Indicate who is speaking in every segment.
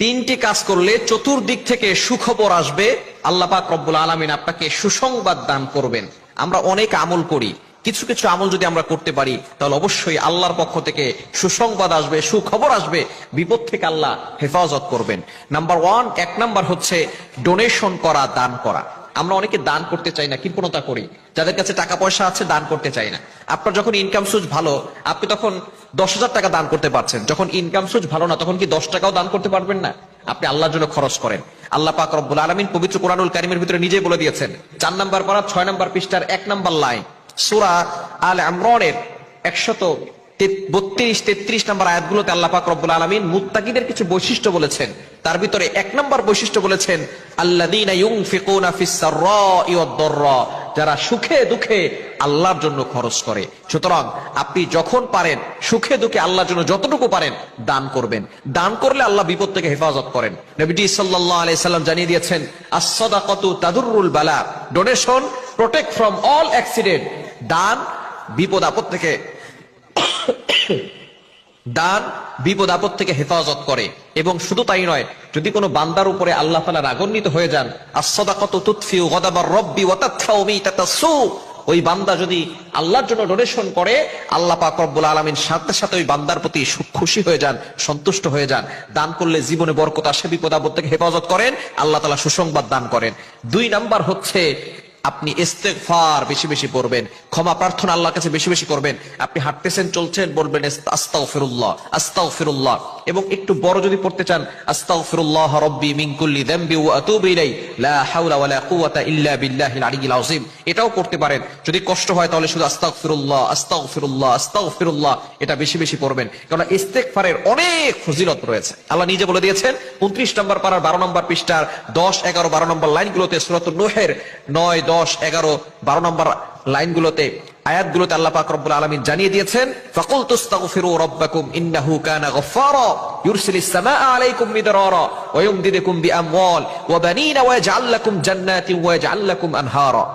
Speaker 1: তিনটি কাজ করলে চতুর্দিক থেকে সুখবর আসবে, আল্লাহ পাক রব্বুল আলামিন আপনাকে সুসংবাদ দান করবেন। আমরা অনেক আমল করি, কিছু কিছু আমল যদি আমরা করতে পারি তাহলে অবশ্যই আল্লাহর পক্ষ থেকে সুসংবাদ আসবে, সুখবর আসবে, বিপদ থেকে আল্লাহ হেফাজত করবেন। নাম্বার ওয়ান, এক নাম্বার হচ্ছে ডোনেশন করা, দান করা। আমরা অনেকে দান করতে চাই না, কৃপণতা করি। যাদের কাছে টাকা পয়সা আছে দান করতে চাই না। আপনার যখন ইনকাম সোর্স ভালো, আপনি তখন 10,000 টাকা দান করতে পারছেন। যখন ইনকাম সোর্স ভালো না, তখন কি 10 টাকাও দান করতে পারবেন না? আপনি আল্লাহর জন্য খরচ করেন। আল্লাহ পাক রব্বুল আলামিন পবিত্র কোরআনুল কারীমের ভিতরে নিজেই বলে দিয়েছেন। 4 নাম্বার পারা 6 নাম্বার পৃষ্ঠার 1 নাম্বার লাইন, সূরা আল ইমরানের 132-33 নাম্বার আয়াতগুলোতে আল্লাহ পাক রব্বুল আলামিন মুত্তাকিদের কিছু বৈশিষ্ট্য বলেছেন। তার ভিতরে 1 নাম্বার বৈশিষ্ট্য বলেছেন, আল্লাযীনা ইউনফিকুনা ফিস সাররাই ওয়াদ দাররা, যারা সুখে দুঃখে আল্লাহর জন্য খরচ করে। সুতরাং আপনি যখন পারেন সুখে দুঃখে আল্লাহর জন্য যতটুকু পারেন দান করবেন। দান করলে আল্লাহ বিপদ থেকে হেফাজত করেন। নবীজি সাল্লাল্লাহু আলাইহি সাল্লাম জানিয়ে দিয়েছেন, আস-সাদাকাতু তাদুররুল বালা, donation protect from all accident. দান বিপদ আপদ থেকে দান বিপদ আপদ থেকে হেফাজত করে। এবং শুধু তাই নয়, যদি কোনো বান্দার উপরে আল্লাহ তাআলা রাগান্বিত হয়ে যান, আস-সাদাকাতু তুতফিউ গাদাবার রাব্বি ওয়া তাদফাউ মিতাতাস সু, ওই বান্দা যদি আল্লাহর জন্য ডোনেশন করে, আল্লাহ পাক রব্বুল আলামিন সাথে সাথে ওই বান্দার প্রতি খুশি হয়ে যান, সন্তুষ্ট হয়ে যান। দান করলে জীবনে বরকত আসে, বিপদ আপদ থেকে হেফাজত করেন, আল্লাহ তাআলা সুসংবাদ দান করেন। 2 নাম্বার হচ্ছে আপনি ইস্তেগফার বেশি বেশি পড়বেন, ক্ষমা প্রার্থনা আল্লাহর কাছে বেশি বেশি করবেন। আপনি হাঁটতেছেন চলছেন, বলবেন আস্তাগফিরুল্লাহ আস্তাগফিরুল্লাহ। এবং একটু বড় যদি পড়তে চান, আস্তাগফিরুল্লাহ রাব্বি মিন কুল্লি যামবি ওয়া আতুবু ইলাইহি লা হাওলা ওয়ালা কুওয়াতা ইল্লা বিল্লাহিল আলিয়্যিল আযীম, এটাও পড়তে পারেন। যদি কষ্ট হয় তাহলে শুধু আস্তাগফিরুল্লাহ আস্তাগফিরুল্লাহ আস্তাগফিরুল্লাহ এটা বেশি বেশি পড়বেন, কারণ ইস্তেগফারের অনেক ফজিলত রয়েছে। আল্লাহ নিজে বলে দিয়েছেন 29 নম্বর পারার 12 নম্বর পৃষ্ঠার 10, 11, 12 নম্বর লাইনগুলোতে, সূরাতুন নূহের 9, 10, 11, 12 নম্বর লাইনগুলোতে, আয়াতগুলোতে আল্লাহ পাক রব্বুল আলামিন জানিয়ে দিয়েছেন, ফাকুল তুস্তাগফিরু রাব্বাকুম ইন্নাহু কানা গফফারা ইউরসিলিস সামাআ আলাইকুম মিদরারা ওয়া ইউমদিদুকুম বিআমওয়াল ওয়া বানিনা ওয়া ইয়াজআল লাকুম জান্নাতিন ওয়া ইয়াজআল লাকুম আনহারা।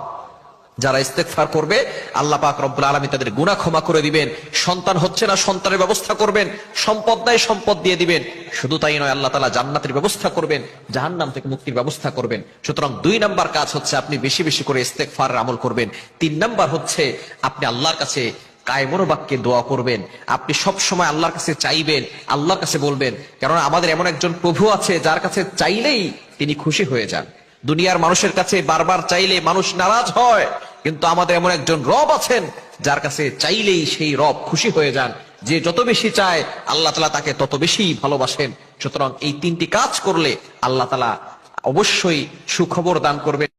Speaker 1: যারা ইস্তেগফার করবে আল্লাহ পাক রব্বুল আলামিন তাদের গুনাহ ক্ষমা করে দিবেন। সন্তান হচ্ছে না, সন্তানের ব্যবস্থা করবেন। সম্পদ নাই, সম্পদ দিয়ে দিবেন। শুধু তাই নয়, আল্লাহ তাআলা জান্নাতের ব্যবস্থা করবেন, জাহান্নাম থেকে মুক্তির ব্যবস্থা করবেন। সুতরাং 2 নাম্বার কাজ হচ্ছে আপনি বেশি বেশি করে ইস্তেগফারের আমল করবেন। 3 নাম্বার হচ্ছে আপনি আল্লাহর কাছে কায়মনো বাক্যে দোয়া করবেন। আপনি সব সময় আল্লাহর কাছে চাইবেন, আল্লাহর কাছে বলবেন। কারণ আমাদের এমন একজন প্রভু আছে যার কাছে চাইলেই তিনি খুশি হয়ে যান। দুনিয়ার মানুষের কাছে বারবার চাইলে মানুষ নারাজ হয়, কিন্তু আমাদের এমন একজন রব আছেন যার কাছে চাইলেই সেই রব খুশি হয়ে যান। যে যত বেশি চায় আল্লাহ তাআলা তাকে তত বেশি ভালোবাসেন। সুতরাং এই 3টি কাজ করলে আল্লাহ তাআলা অবশ্যই সুখবর দান করবেন।